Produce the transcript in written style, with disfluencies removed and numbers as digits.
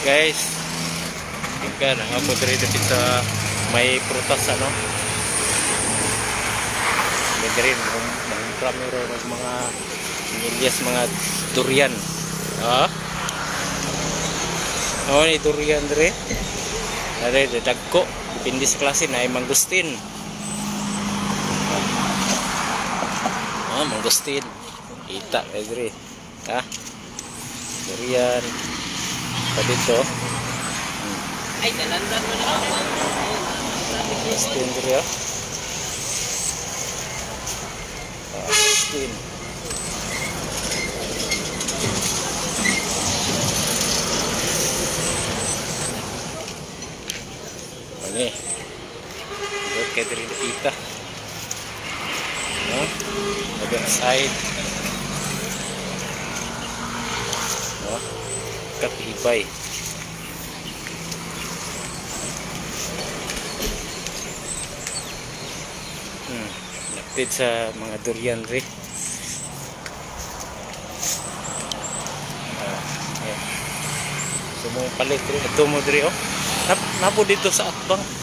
Guys, tingkan ang ako diri dapit sa may prutas ano. May diri mga mga Ilias mga durian. Ah. Oh, ni durian diri. Are dagko, depende sa klase na ay mangustin. Ah, mangustin. Kita kay diri. Ha? Durian. Pa dito. Ay, dalandan mo na. Mangustin diri ah. Mangustin. Ini buat kayak dari kita ada side kapibay napit sa mga durian rin so mo palit rin ito mo diri napo dito sa atbang